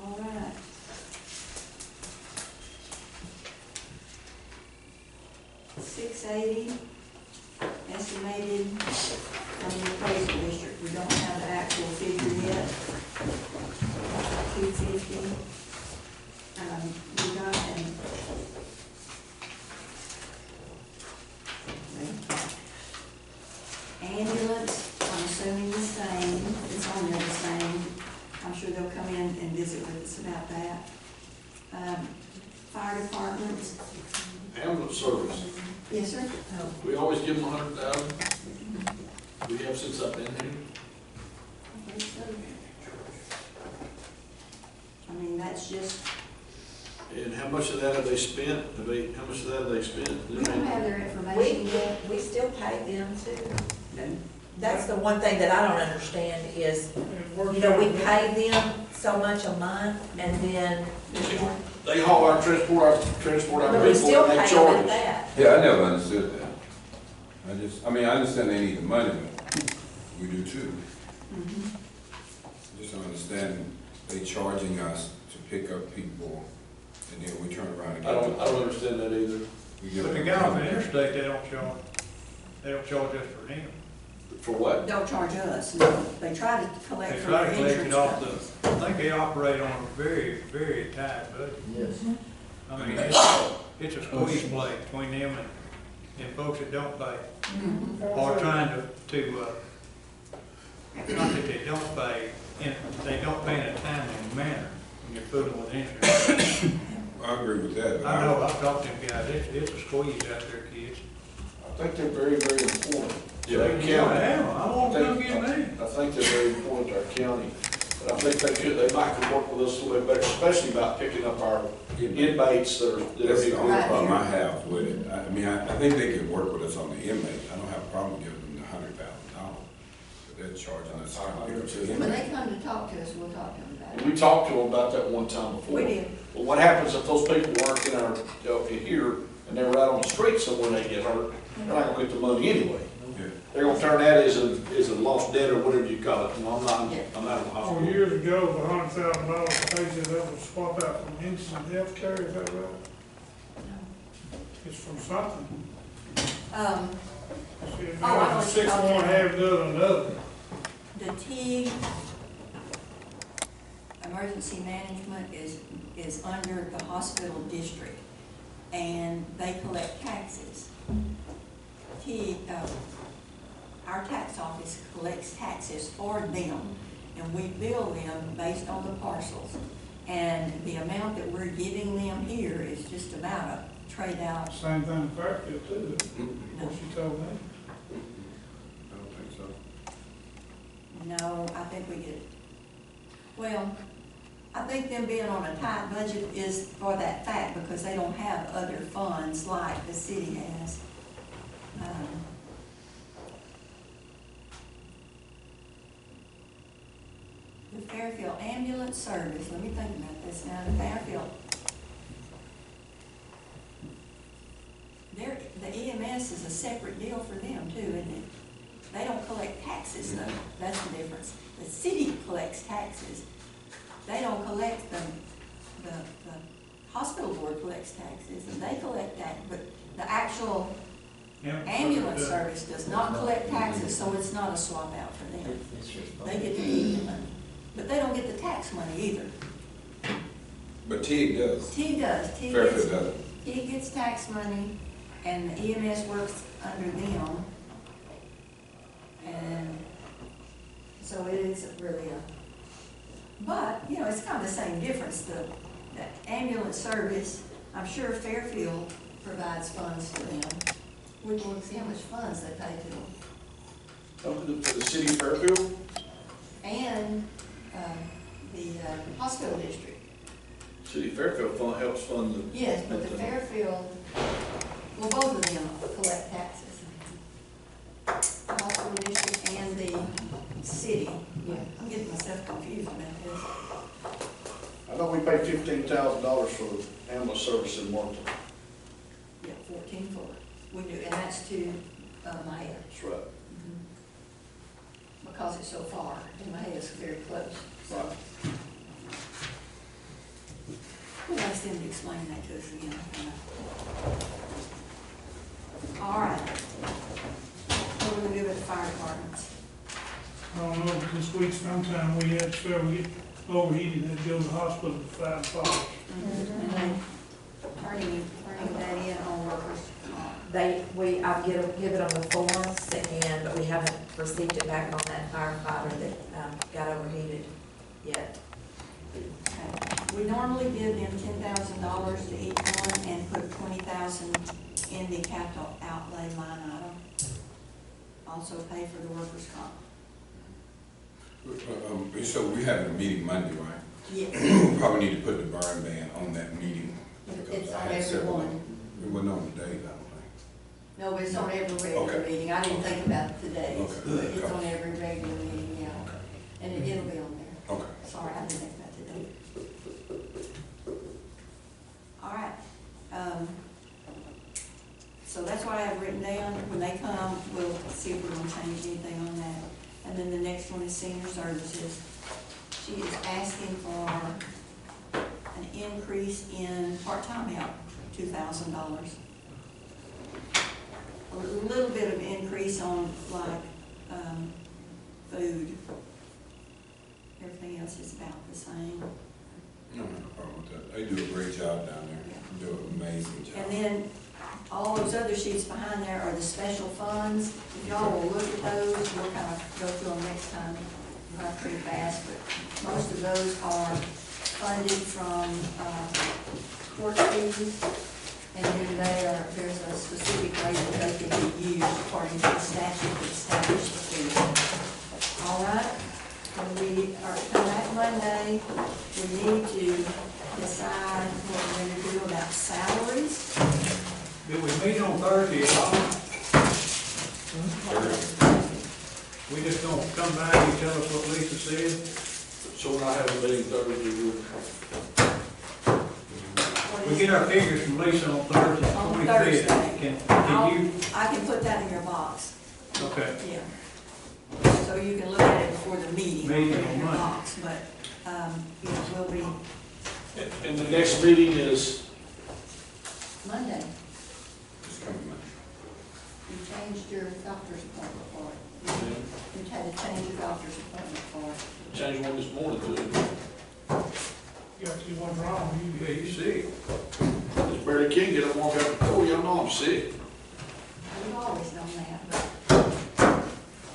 All right. $680 estimated from the appraisal district. We don't have the actual figure yet. $250. We got ambulance, I'm assuming the same, it's on there the same. I'm sure they'll come in and visit with us about that. Fire department, Ambulance service, yes, sir? we always give them 100,000. We have since I've been here. I think so. I mean, that's just, And how much of that have they spent? How much of that have they spent? we don't have their information yet. We still pay them too. That's the one thing that I don't understand is, you know, we pay them so much a month and then, They haul our transport our but we still people, and pay they them charge at us. that. Yeah, I never understood that. I understand they need the money, but we do too. Mhm. Just don't understand they charging us to pick up people, and then we turn around and I get them. don't understand that either. We give But the them guy on the money. interstate, they don't charge us for them. For what? Don't charge us, no. They try to collect They from try the to collect insurance it off companies. I think they operate on a very, very tight budget. Yes. I mean, it's a squeeze play between them and folks that don't pay, Mhm. or trying to, not that they don't pay, and they don't pay in a timely manner when you're fooling with insurance. I agree with that. But I know, I've talked to them guys, it's a squeeze out there, kids. I think they're very, very important. Yeah, To our county. I want them to get me. I think they're very important to our county. But I think they might could work with us a little bit better, especially about picking up our inmates that are That's the being only Right problem here. I have with it. I mean, I think they could work with us on the inmate. I don't have a problem giving them the $100,000. But they're charging us. When they come to talk to us, we'll talk to them about it. We talked to them about that one time before. We did. Well, what happens if those people weren't in our, in here, and they're out on the street somewhere and they get hurt? They're not gonna get the money anyway. Yeah. They're gonna turn that as a lost debt or whatever you call it, and I'm not in the 4 hospital. years ago, the $100,000 pages that was swapped out from instant health care, is that right? It's from something. See, Oh, I know now, what six you're talking one, about. half dozen another. The TIG, emergency management is under the hospital district, and they collect taxes. TIG, our tax office collects taxes for them, and we bill them based on the parcels. And the amount that we're giving them here is just about a trade out. Same thing Fairfield too, No, what she told me. I don't think so. No, I think we get, well, I think them being on a tight budget is for that fact, because they don't have other funds like the city has. The Fairfield Ambulance Service, let me think about this now, the Fairfield. The EMS is a separate deal for them too, isn't it? They don't collect taxes though, that's the difference. The city collects taxes. They don't collect the hospital board collects taxes, and they collect that, but the actual ambulance service does not collect taxes, so it's not a swap out for them. It's just. They get to keep the money, but they don't get the tax money either. But TIG does. T does, Fairfield does. T gets tax money, and the EMS works under them. And so it is really but, you know, it's kind of the same difference. The ambulance service, I'm sure Fairfield provides funds to them. We can see how much funds they pay to them. For the city of Fairfield? And, the hospital district. City of Fairfield helps fund the. Yes, but the Fairfield, well, both of them collect taxes. The hospital district and the city. Yeah, I'm getting myself confused about this. I know we pay $15,000 for the ambulance service in Martin. Yeah, 14 for it. We do, and that's to Maya. That's right. Because it's so far, and Maya is very close. So Right. we'll ask them to explain that to us again. All right. What do we do with the fire departments? I don't know, but this week sometime we had several get overheated, had to go to the hospital for 5 o'clock. And then turning that in on workers' comp. I've given them the forms, but we haven't received it back on that firefighter that got overheated yet. Okay. We normally give them $10,000 to each one and put $20,000 in the capital outlay line item. Also pay for the workers' comp. So we're having a meeting Monday, right? Yes, We probably need to put the burn ban on that meeting. because it's I on had every several- one. It wasn't on the date, I don't think. No, but it's on every regular Okay. meeting. I didn't think about it today, Okay. but it's on every regular meeting, yeah. Okay. And it'll be on there. Okay. Sorry, I didn't think about today. All right. So that's what I have written down. When they come, we'll see if we're gonna change anything on that. And then the next one is senior services. She is asking for an increase in part-time help, $2,000. A little bit of increase on like, food. Everything else is about the same. No, no problem with that. They do a great job down there. They do an amazing job. And then all those other sheets behind there are the special funds. If y'all will look at those, we'll kind of go through them next time, not pretty fast, but most of those are funded from, court fees. And then there's a specific way that they can be used according to the statute that establishes the fee. All right? When we are come back Monday, we need to decide what we're going to do about salaries. Do we meet on Thursday at all? We just gonna come back and tell us what Lisa said? So when I have a meeting Thursday, We get our figures from Lisa on Thursday. On 25th. Thursday. Can you, I can put that in your box, okay. yeah. So you can look at it before the meeting. Meeting Put it in on your Monday. box, but, you know, we'll be and the next meeting is, Monday. Just come in. You changed your doctor's appointment for it. You had to change your doctor's appointment for it. changed one this morning to, You got to do one wrong, Yeah, you see. just barely can get up, walk out the door, y'all know I'm sick. We've always done that, but.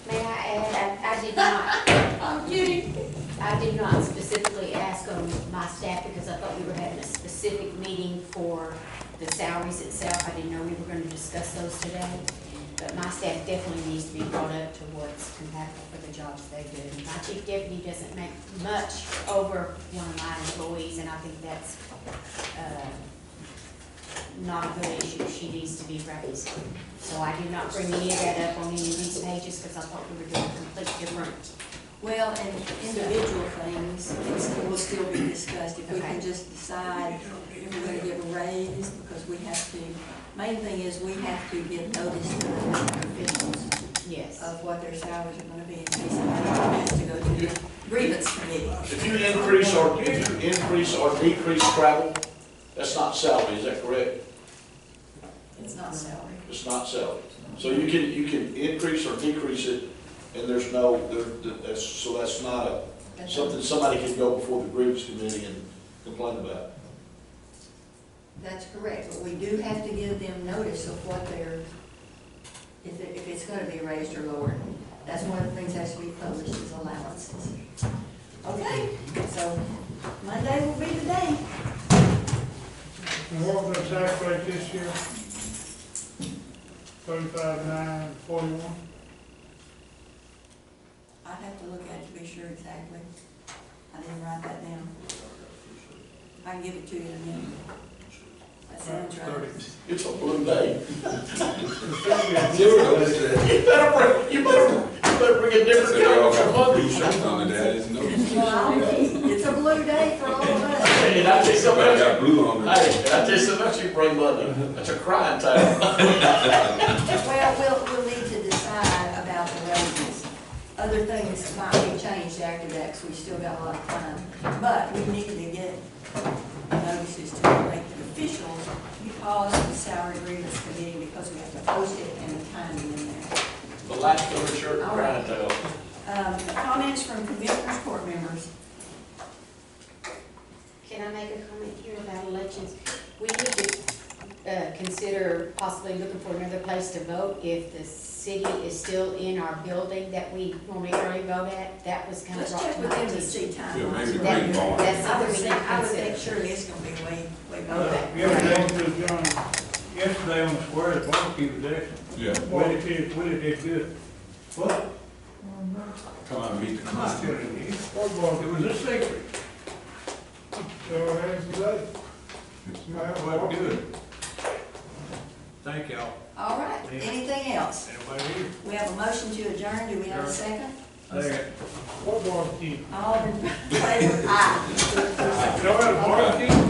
May I add, I did not, I'm kidding. I did not specifically ask on my staff because I thought we were having a specific meeting for the salaries itself. I didn't know we were going to discuss those today. But my staff definitely needs to be brought up to what's compatible for the jobs they do. My chief deputy doesn't make much over one of my employees, and I think that's, not a good issue. She needs to be raised. So I did not bring any of that up on any of these pages, because I thought we were doing completely different. Well, and individual things will still be discussed. If we can just decide if we're gonna give a raise, because we have to, main thing is we have to give notice to the elected officials Yes. of what their salaries are gonna be in case somebody has to go to the grievance committee. If you increase or decrease travel, that's not salary, is that correct? It's not salary. It's not salary. So you can increase or decrease it, and there's no, that's not something somebody can go before the grievance committee and complain about. That's correct, but we do have to give them notice of what their, if it's gonna be raised or lowered. That's one of the things that has to be published is allowances. Okay, so Monday will be the day. And what was the tax rate this year? 35,941. I'd have to look at it to be sure exactly. I didn't write that down. I can give it to you in a minute. That sounds right. It's a blue day. You better bring a different color for Monday. Blue shirts on the dad is no. It's a blue day for all of us. And I tell you something Somebody got else. blue on Hey, it. and I tell you something else you bring Monday. That's a crying time. Well, we'll need to decide about the raises. Other things might be changed after that, because we still got a lot of time. But we need to get notices to the elected officials because of the salary grievance committee, because we have to post it and the timing in there. The last color shirt and crying towel. Comments from commissioners, court members. Can I make a comment here about elections? We need to consider possibly looking for another place to vote if the city is still in our building that we normally early vote at. That was kind of Let's brought check to with my them to attention. see timelines. Yeah, maybe the That- green barn. That's I would something we need think, to I would think consider. surely it's gonna be way Yesterday on the square, the barbecue was excellent. Yeah, Willie did good. What? come out and meet the I'm not customer. telling you. What was It was a secret. So, hands today. Well, good. Thank y'all. All right, anything else? Anybody here? We have a motion to adjourn, do we have a second? Second. What barbecue? All in favor? Aye. Y'all had a barbecue?